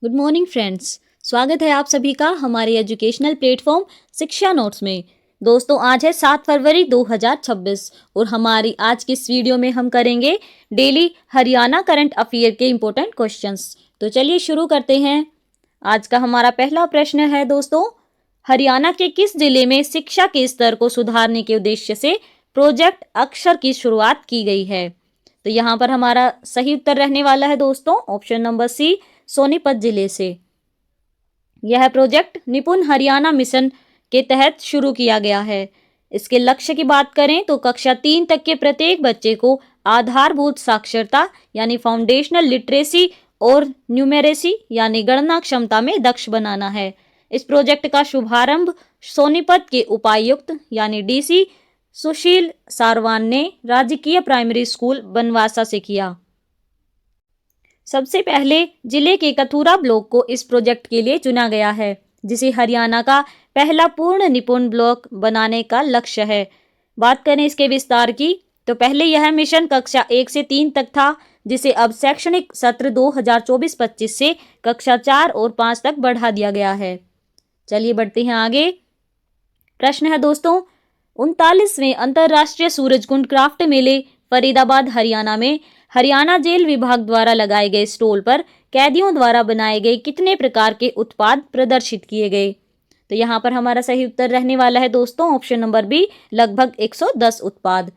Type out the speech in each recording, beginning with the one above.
Good morning friends. स्वागत है आप सभी का हमारे एजुकेशनल प्लेटफॉर्म शिक्षा नोट्स में। दोस्तों, आज है 7 फरवरी 2026 और हमारी आज की इस वीडियो में हम करेंगे डेली हरियाणा करंट अफेयर के इम्पोर्टेंट क्वेश्चंस। तो चलिए शुरू करते हैं। आज का हमारा पहला प्रश्न है दोस्तों, हरियाणा के किस जिले में शिक्षा के स्तर को सुधारने के उद्देश्य से प्रोजेक्ट अक्षर की शुरुआत की गई है? तो यहाँ पर हमारा सही उत्तर रहने वाला है दोस्तों ऑप्शन नंबर सी, सोनीपत जिले से। यह प्रोजेक्ट निपुण हरियाणा मिशन के तहत शुरू किया गया है। इसके लक्ष्य की बात करें तो कक्षा 3 तक के प्रत्येक बच्चे को आधारभूत साक्षरता यानी फाउंडेशनल लिटरेसी और न्यूमेरेसी यानी गणना क्षमता में दक्ष बनाना है। इस प्रोजेक्ट का शुभारंभ सोनीपत के उपायुक्त यानी डीसी सुशील सारवान ने राजकीय प्राइमरी स्कूल बनवासा से किया। सबसे पहले जिले के कथूरा ब्लॉक को इस प्रोजेक्ट के लिए चुना गया है, जिसे हरियाणा का पहला पूर्ण निपुण ब्लॉक बनाने का लक्ष्य है। बात करें इसके विस्तार की तो पहले यह मिशन कक्षा 1 से 3 तक था, जिसे अब शैक्षणिक सत्र 2024-25 से कक्षा 4 और 5 तक बढ़ा दिया गया है। चलिए बढ़ते हैं आगे। प्रश्न है दोस्तों, 39वें अंतर्राष्ट्रीय सूरजकुंड क्राफ्ट मेले फरीदाबाद हरियाणा में हरियाणा जेल विभाग द्वारा लगाए गए स्टॉल पर कैदियों द्वारा बनाए गए कितने प्रकार के उत्पाद प्रदर्शित किए गए? तो यहाँ पर हमारा सही उत्तर रहने वाला है दोस्तों ऑप्शन नंबर बी, लगभग 110 उत्पाद।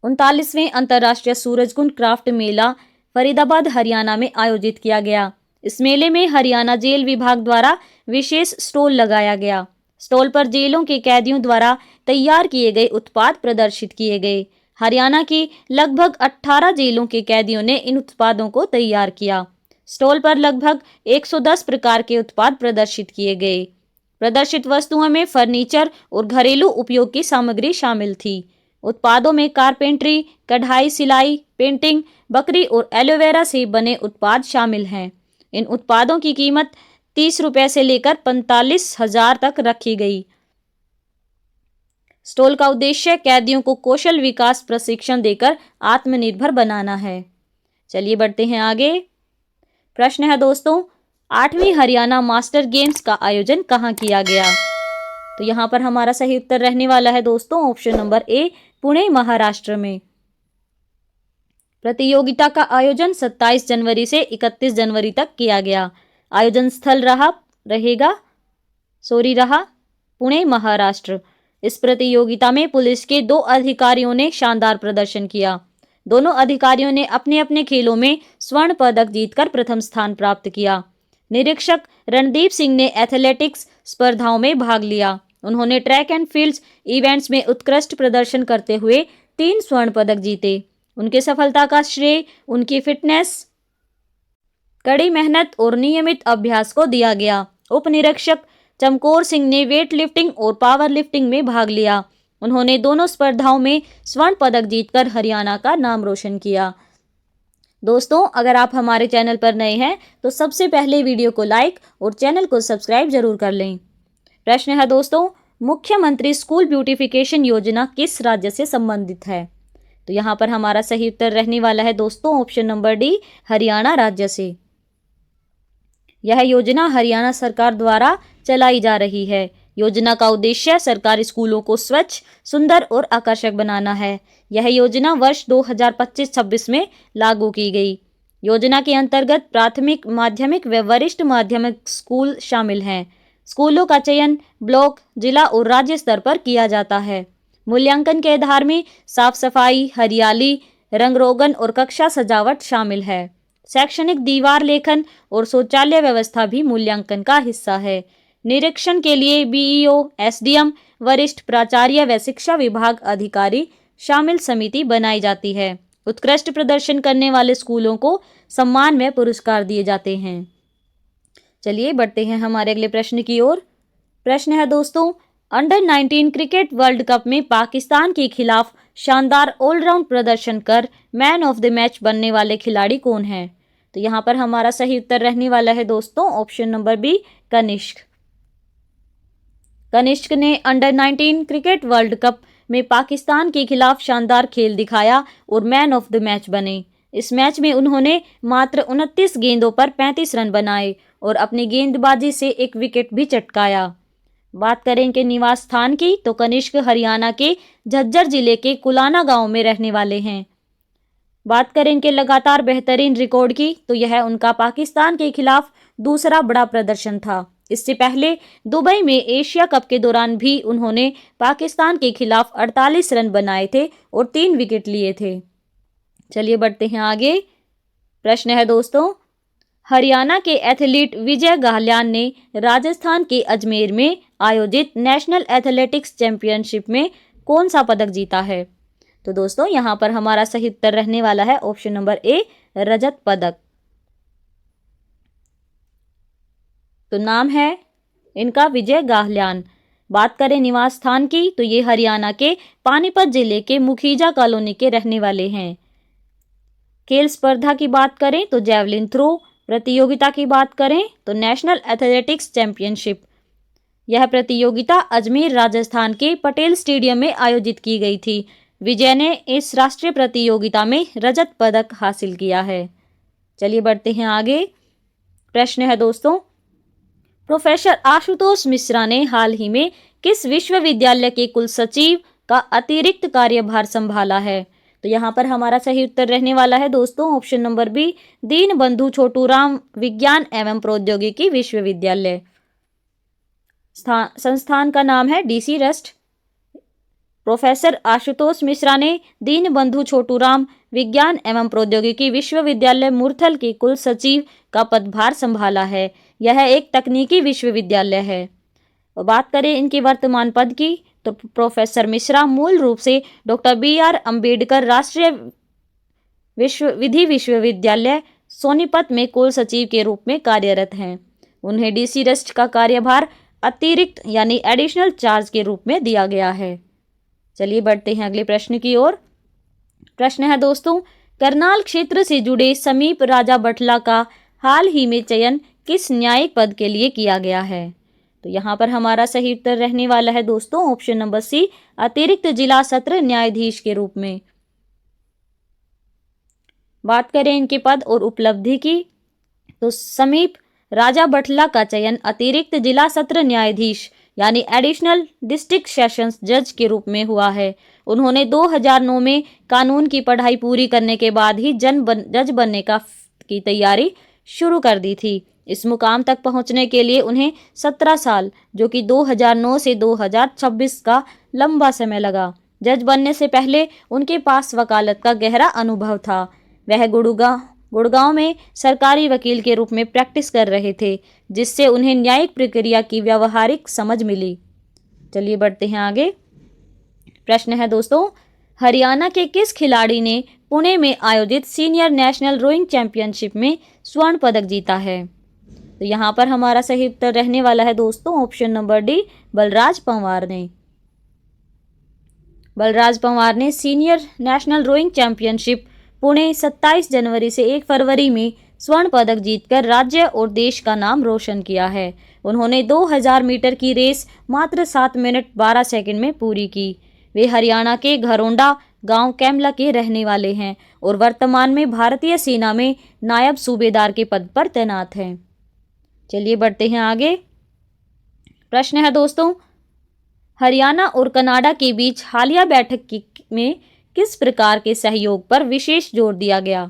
39वें अंतर्राष्ट्रीय सूरजकुंड क्राफ्ट मेला फरीदाबाद हरियाणा में आयोजित किया गया। इस मेले में हरियाणा जेल विभाग द्वारा विशेष स्टॉल लगाया गया। स्टॉल पर जेलों के कैदियों द्वारा तैयार किए गए उत्पाद प्रदर्शित किए गए। हरियाणा की लगभग 18 जेलों के कैदियों ने इन उत्पादों को तैयार किया। स्टॉल पर लगभग 110 प्रकार के उत्पाद प्रदर्शित किए गए। प्रदर्शित वस्तुओं में फर्नीचर और घरेलू उपयोग की सामग्री शामिल थी। उत्पादों में कारपेंट्री, कढ़ाई, सिलाई, पेंटिंग, बकरी और एलोवेरा से बने उत्पाद शामिल हैं। इन उत्पादों की कीमत 30 रुपए से लेकर 45,000 तक रखी गई। स्टॉल का उद्देश्य कैदियों को कौशल विकास प्रशिक्षण देकर आत्मनिर्भर बनाना है। चलिए बढ़ते हैं आगे। प्रश्न है दोस्तों, 8वीं हरियाणा मास्टर गेम्स का आयोजन कहाँ किया गया? तो यहाँ पर हमारा सही उत्तर रहने वाला है दोस्तों option number A, Pune Maharashtra में। प्रतियोगिता का आयोजन 27 जनवरी से 31 जनवरी तक किया गया। आयोजन स्थल रहा पुणे महाराष्ट्र। इस प्रतियोगिता में पुलिस के 2 अधिकारियों ने शानदार प्रदर्शन किया। दोनों अधिकारियों ने अपने अपने खेलों में स्वर्ण पदक जीतकर प्रथम स्थान प्राप्त किया। निरीक्षक रणदीप सिंह ने एथलेटिक्स स्पर्धाओं में भाग लिया। उन्होंने ट्रैक एंड फील्ड इवेंट्स में उत्कृष्ट प्रदर्शन करते हुए 3 स्वर्ण पदक जीते। उनकी सफलता का श्रेय उनकी फिटनेस, कड़ी मेहनत और नियमित अभ्यास को दिया गया। उप निरीक्षक चमकौर सिंह ने वेट लिफ्टिंग और पावर लिफ्टिंग में भाग लिया। उन्होंने दोनों स्पर्धाओं में स्वर्ण पदक जीतकर हरियाणा का नाम रोशन किया। दोस्तों, अगर आप हमारे चैनल पर नए हैं तो सबसे पहले वीडियो को लाइक और चैनल को सब्सक्राइब जरूर कर लें। प्रश्न है दोस्तों, मुख्यमंत्री स्कूल ब्यूटिफिकेशन योजना किस राज्य से संबंधित है? तो यहाँ पर हमारा सही उत्तर रहने वाला है दोस्तों ऑप्शन नंबर डी, हरियाणा राज्य से। यह योजना हरियाणा सरकार द्वारा चलाई जा रही है। योजना का उद्देश्य सरकारी स्कूलों को स्वच्छ, सुंदर और आकर्षक बनाना है। यह योजना वर्ष 2025-26 में लागू की गई। योजना के अंतर्गत प्राथमिक, माध्यमिक व वरिष्ठ माध्यमिक स्कूल शामिल हैं। स्कूलों का चयन ब्लॉक, जिला और राज्य स्तर पर किया जाता है। मूल्यांकन के आधार में साफ सफाई, हरियाली, रंग रोगन और कक्षा सजावट शामिल है। शैक्षणिक दीवार लेखन और शौचालय व्यवस्था भी मूल्यांकन का हिस्सा है। निरीक्षण के लिए बीईओ, एसडीएम, वरिष्ठ प्राचार्य व शिक्षा विभाग अधिकारी शामिल समिति बनाई जाती है। उत्कृष्ट प्रदर्शन करने वाले स्कूलों को सम्मान में पुरस्कार दिए जाते हैं। चलिए बढ़ते हैं हमारे अगले प्रश्न की ओर। प्रश्न है दोस्तों, अंडर 19 क्रिकेट वर्ल्ड कप में पाकिस्तान के खिलाफ शानदार ऑलराउंड प्रदर्शन कर मैन ऑफ द मैच बनने वाले खिलाड़ी कौन हैं? तो यहाँ पर हमारा सही उत्तर रहने वाला है दोस्तों option number B, Kanishk. Kanishk ने अंडर 19 क्रिकेट वर्ल्ड कप में पाकिस्तान के खिलाफ शानदार खेल दिखाया और मैन ऑफ द मैच बने। इस मैच में उन्होंने मात्र 29 गेंदों पर 35 रन बनाए और अपनी गेंदबाजी से एक विकेट भी चटकाया। बात करें इनके निवास स्थान की तो कनिष्क हरियाणा के झज्जर जिले के कुलाना गांव में रहने वाले हैं। बात करें इनके लगातार बेहतरीन रिकॉर्ड की तो यह उनका पाकिस्तान के खिलाफ दूसरा बड़ा प्रदर्शन था। इससे पहले दुबई में एशिया कप के दौरान भी उन्होंने पाकिस्तान के खिलाफ 48 रन बनाए थे और 3 विकेट लिए थे। चलिए बढ़ते हैं आगे। प्रश्न है दोस्तों, हरियाणा के एथलीट विजय गाहलियान ने राजस्थान के अजमेर में आयोजित नेशनल एथलेटिक्स चैंपियनशिप में कौन सा पदक जीता है? तो दोस्तों यहाँ पर हमारा सही उत्तर रहने वाला है ऑप्शन नंबर ए, रजत पदक। तो नाम है इनका विजय गाहलियान। बात करें निवास स्थान की तो ये हरियाणा के पानीपत जिले के मुखीजा कॉलोनी के रहने वाले हैं। खेल स्पर्धा की बात करें तो जैवलिन थ्रो, प्रतियोगिता की बात करें तो नेशनल एथलेटिक्स चैंपियनशिप। यह प्रतियोगिता अजमेर राजस्थान के पटेल स्टेडियम में आयोजित की गई थी। विजय ने इस राष्ट्रीय प्रतियोगिता में रजत पदक हासिल किया है। चलिए बढ़ते हैं आगे। प्रश्न है दोस्तों, प्रोफेसर आशुतोष मिश्रा ने हाल ही में किस विश्वविद्यालय के कुलसचिव का अतिरिक्त कार्यभार संभाला है? तो यहाँ पर हमारा सही उत्तर रहने वाला है दोस्तों option number B, Deenbandhu Chhoturam विज्ञान एवं प्रौद्योगिकी विश्वविद्यालय। संस्थान का नाम है DC RUST. Professor Ashutosh Mishra ने दीनबंधु छोटूराम विज्ञान एवं प्रौद्योगिकी विश्वविद्यालय मुरथल के कुल सचिव का पदभार संभाला है। यह एक तकनीकी विश्वविद्यालय है। और बात करें इनके वर्तमान पद की तो प्रोफेसर मिश्रा मूल रूप से डॉक्टर BR अम्बेडकर राष्ट्रीय विधि विश्वविद्यालय सोनीपत में कुल सचिव के रूप में कार्यरत हैं। उन्हें डीसी रस्ट का कार्यभार अतिरिक्त यानी एडिशनल चार्ज के रूप में दिया गया है। चलिए बढ़ते हैं अगले प्रश्न की ओर। प्रश्न है दोस्तों, करनाल क्षेत्र से जुड़े समीप राजा बटला का हाल ही में चयन किस न्यायिक पद के लिए किया गया है? तो यहाँ पर हमारा सही उत्तर रहने वाला है दोस्तों ऑप्शन नंबर सी, अतिरिक्त जिला सत्र न्यायाधीश के रूप में। बात करें इनके पद और उपलब्धि की तो समीप राजा बटला का चयन अतिरिक्त जिला सत्र न्यायाधीश यानी एडिशनल डिस्ट्रिक्ट सेशंस जज के रूप में हुआ है। उन्होंने 2009 में कानून की पढ़ाई पूरी करने के बाद ही जज बनने की तैयारी शुरू कर दी थी। इस मुकाम तक पहुंचने के लिए उन्हें 17 साल जो कि 2009 से 2026 का लंबा समय लगा। जज बनने से पहले उनके पास वकालत का गहरा अनुभव था। वह गुड़गांव में सरकारी वकील के रूप में प्रैक्टिस कर रहे थे, जिससे उन्हें न्यायिक प्रक्रिया की व्यावहारिक समझ मिली। चलिए बढ़ते हैं आगे। प्रश्न है दोस्तों, हरियाणा के किस खिलाड़ी ने पुणे में आयोजित सीनियर नेशनल रोइंग चैंपियनशिप में स्वर्ण पदक जीता है? तो यहाँ पर हमारा सही उत्तर रहने वाला है दोस्तों option number D, Balraj Panwar ने। बलराज पंवार ने senior national rowing championship Pune 27 जनवरी से 1 फरवरी में स्वर्ण पदक जीतकर राज्य और देश का नाम रोशन किया है। उन्होंने 2000 मीटर की रेस मात्र 7 मिनट 12 सेकंड में पूरी की। वे हरियाणा के घरोंडा गांव कैमला के रहने वाले हैं और वर्तमान में भारतीय सेना में नायब सूबेदार के पद पर तैनात हैं। चलिए बढ़ते हैं आगे। प्रश्न है दोस्तों, हरियाणा और कनाडा के बीच हालिया बैठक में किस प्रकार के सहयोग पर विशेष जोर दिया गया?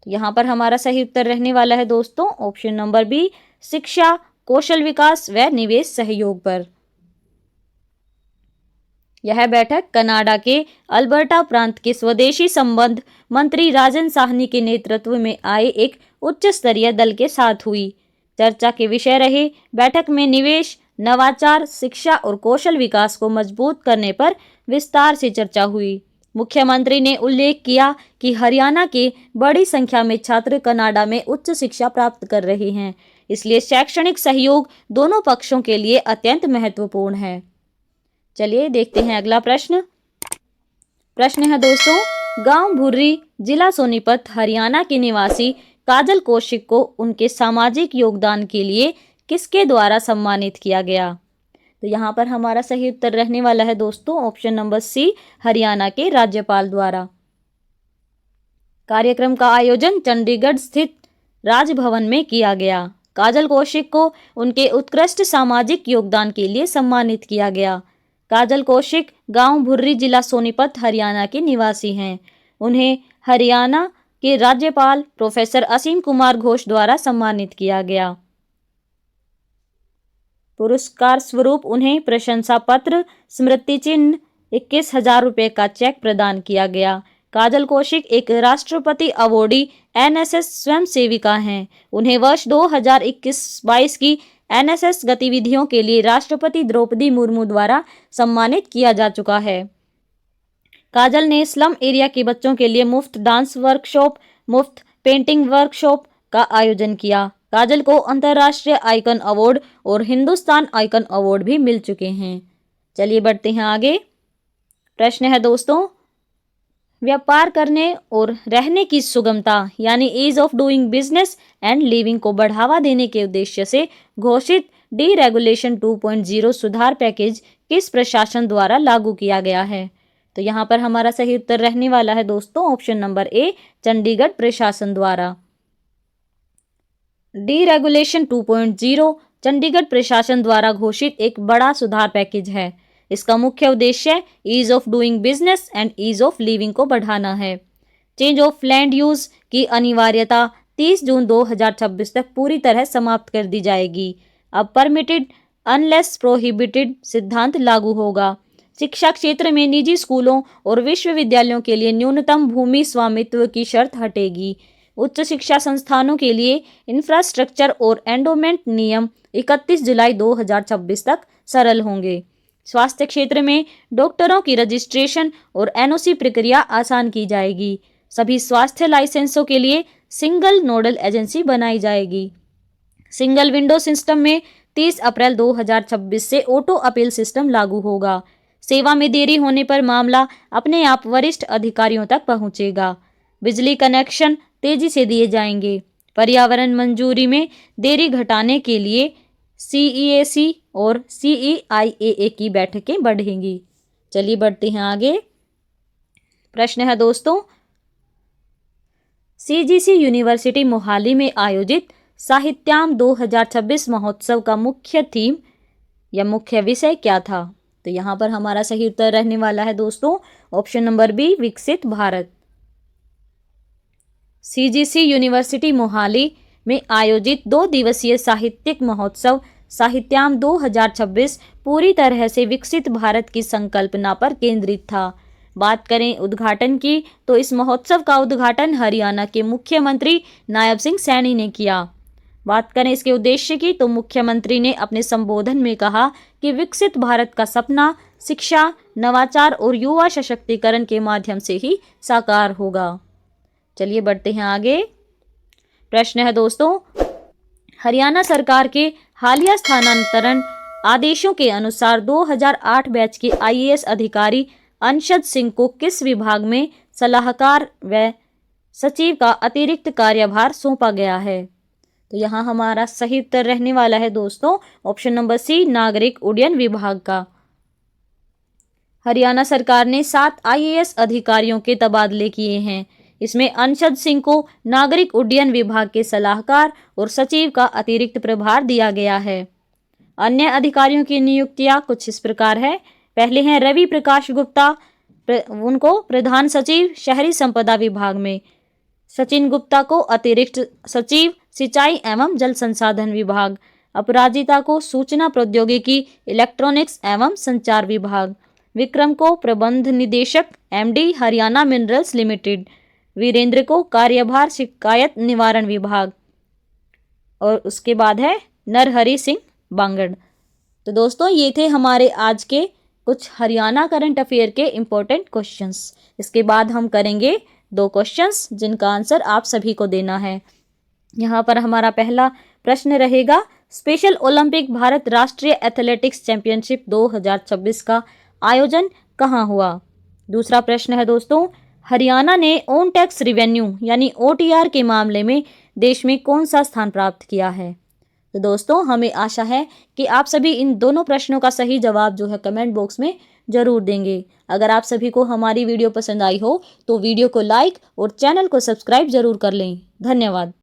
तो यहाँ पर हमारा सही उत्तर रहने वाला है दोस्तों ऑप्शन नंबर बी, शिक्षा, कौशल विकास व निवेश सहयोग पर। यह बैठक कनाडा के अल्बर्टा प्रांत के स्वदेशी संबंध मंत्री राजन साहनी के नेतृत्व में आए एक उच्च स्तरीय दल के साथ हुई। चर्चा के विषय रहे बैठक में निवेश, नवाचार, शिक्षा और कौशल विकास को मजबूत करने पर विस्तार से चर्चा हुई। मुख्यमंत्री ने उल्लेख किया कि हरियाणा के बड़ी संख्या में छात्र कनाडा में उच्च शिक्षा प्राप्त कर रहे हैं, इसलिए शैक्षणिक सहयोग दोनों पक्षों के लिए अत्यंत महत्वपूर्ण है। चलिए देखते हैं अगला प्रश्न। प्रश्न है दोस्तों, गांव भुर्री, जिला सोनीपत, हरियाणा के निवासी काजल कौशिक को उनके सामाजिक योगदान के लिए किसके द्वारा सम्मानित किया गया? तो यहाँ पर हमारा सही उत्तर रहने वाला है दोस्तों ऑप्शन नंबर सी, हरियाणा के राज्यपाल द्वारा। कार्यक्रम का आयोजन चंडीगढ़ स्थित राजभवन में किया गया। काजल कौशिक को उनके उत्कृष्ट सामाजिक योगदान के लिए सम्मानित किया गया। काजल कौशिक गांव भुर्री, जिला सोनीपत, हरियाणा के निवासी हैं। उन्हें हरियाणा के राज्यपाल प्रोफेसर असीम कुमार घोष द्वारा सम्मानित किया गया। पुरस्कार स्वरूप उन्हें प्रशंसा पत्र, स्मृति चिन्ह, 21,000 रुपये का चेक प्रदान किया गया। काजल कौशिक एक राष्ट्रपति अवॉर्डी एनएसएस स्वयं सेविका हैं। उन्हें वर्ष 2021-22 की एनएसएस गतिविधियों के लिए राष्ट्रपति द्रौपदी मुर्मू द्वारा सम्मानित किया जा चुका है। काजल ने स्लम एरिया के बच्चों के लिए मुफ्त डांस वर्कशॉप, मुफ्त पेंटिंग वर्कशॉप का आयोजन किया। काजल को अंतर्राष्ट्रीय आइकन अवार्ड और हिंदुस्तान आइकन अवार्ड भी मिल चुके हैं। चलिए बढ़ते हैं आगे। प्रश्न है दोस्तों, व्यापार करने और रहने की सुगमता यानी ease of doing business and living को बढ़ावा देने के उद्देश्य से घोषित डीरेगुलेशन 2.0 सुधार पैकेज किस प्रशासन द्वारा लागू किया गया है? तो यहाँ पर हमारा सही उत्तर रहने वाला है दोस्तों ऑप्शन नंबर ए, चंडीगढ़ प्रशासन द्वारा। डीरेगुलेशन 2.0 चंडीगढ़ प्रशासन द्वारा घोषित एक बड़ा सुधार पैकेज है। इसका मुख्य उद्देश्य ease of doing business and ease of living को बढ़ाना है। चेंज ऑफ लैंड यूज की अनिवार्यता 30 जून 2026 तक पूरी तरह समाप्त कर दी जाएगी। अब परमिटेड अनलेस प्रोहिबिटेड सिद्धांत लागू होगा। शिक्षा क्षेत्र में निजी स्कूलों और विश्वविद्यालयों के लिए न्यूनतम भूमि स्वामित्व की शर्त हटेगी। उच्च शिक्षा संस्थानों के लिए इंफ्रास्ट्रक्चर और एंडोमेंट नियम 31 जुलाई 2026 तक सरल होंगे। स्वास्थ्य क्षेत्र में डॉक्टरों की रजिस्ट्रेशन और एनओसी प्रक्रिया आसान की जाएगी। सभी स्वास्थ्य लाइसेंसों के लिए सिंगल नोडल एजेंसी बनाई जाएगी। सिंगल विंडो सिस्टम में 30 अप्रैल 2026 से ऑटो अपील सिस्टम लागू होगा। सेवा में देरी होने पर मामला अपने आप वरिष्ठ अधिकारियों तक पहुंचेगा। बिजली कनेक्शन तेजी से दिए जाएंगे। पर्यावरण मंजूरी में देरी घटाने के लिए CEAC और CEIAA की बैठकें बढ़ेंगी। चलिए बढ़ते हैं आगे। प्रश्न है दोस्तों, CGC यूनिवर्सिटी मोहाली में आयोजित साहित्याम 2026 महोत्सव का मुख्य थीम या मुख्य विषय क्या था? तो यहाँ पर हमारा सही उत्तर रहने वाला है दोस्तों ऑप्शन नंबर बी, विकसित भारत। CGC यूनिवर्सिटी मोहाली में आयोजित 2 दिवसीय साहित्यिक महोत्सव साहित्याम 2026 पूरी तरह से विकसित भारत की संकल्पना पर केंद्रित था। बात करें उद्घाटन की तो इस महोत्सव का उद्घाटन हरियाणा के मुख्यमंत्री नायब सिंह सैनी ने किया। बात करें इसके उद्देश्य की तो मुख्यमंत्री ने अपने संबोधन में कहा कि विकसित भारत का सपना शिक्षा, नवाचार और युवा सशक्तिकरण के माध्यम से ही साकार होगा। चलिए बढ़ते हैं आगे। प्रश्न है दोस्तों, हरियाणा सरकार के हालिया स्थानांतरण आदेशों के अनुसार 2008 बैच के IAS अधिकारी अंशद सिंह को किस विभाग में सलाहकार व सचिव का अतिरिक्त कार्यभार सौंपा गया है? तो यहाँ हमारा सही उत्तर रहने वाला है दोस्तों ऑप्शन नंबर सी, नागरिक उड्डयन विभाग का। हरियाणा सरकार ने 7 IAS अधिकारियों के तबादले किए हैं। इसमें अंशद सिंह को नागरिक उड्डयन विभाग के सलाहकार और सचिव का अतिरिक्त प्रभार दिया गया है। अन्य अधिकारियों की नियुक्तियां कुछ इस प्रकार है। पहले हैं रवि प्रकाश गुप्ता, उनको प्रधान सचिव शहरी संपदा विभाग में। सचिन गुप्ता को अतिरिक्त सचिव सिंचाई एवं जल संसाधन विभाग। अपराजिता को सूचना प्रौद्योगिकी, इलेक्ट्रॉनिक्स एवं संचार विभाग। विक्रम को प्रबंध निदेशक MD Haryana minerals limited. Virendra को कार्यभार शिकायत निवारण विभाग। और उसके बाद है नरहरि सिंह बांगड़। तो दोस्तों ये थे हमारे आज के कुछ हरियाणा करंट अफेयर के इम्पोर्टेंट क्वेश्चंस। इसके बाद हम करेंगे 2 क्वेश्चंस जिनका आंसर आप सभी को देना है। यहाँ पर हमारा पहला प्रश्न रहेगा, स्पेशल ओलंपिक भारत राष्ट्रीय एथलेटिक्स चैंपियनशिप 2026 का आयोजन कहाँ हुआ? दूसरा प्रश्न है दोस्तों, हरियाणा ने ऑन टैक्स रिवेन्यू यानी OTR के मामले में देश में कौन सा स्थान प्राप्त किया है? तो दोस्तों हमें आशा है कि आप सभी इन दोनों प्रश्नों का सही जवाब जो है कमेंट बॉक्स में जरूर देंगे। अगर आप सभी को हमारी वीडियो पसंद आई हो तो वीडियो को लाइक और चैनल को सब्सक्राइब जरूर कर लें। धन्यवाद।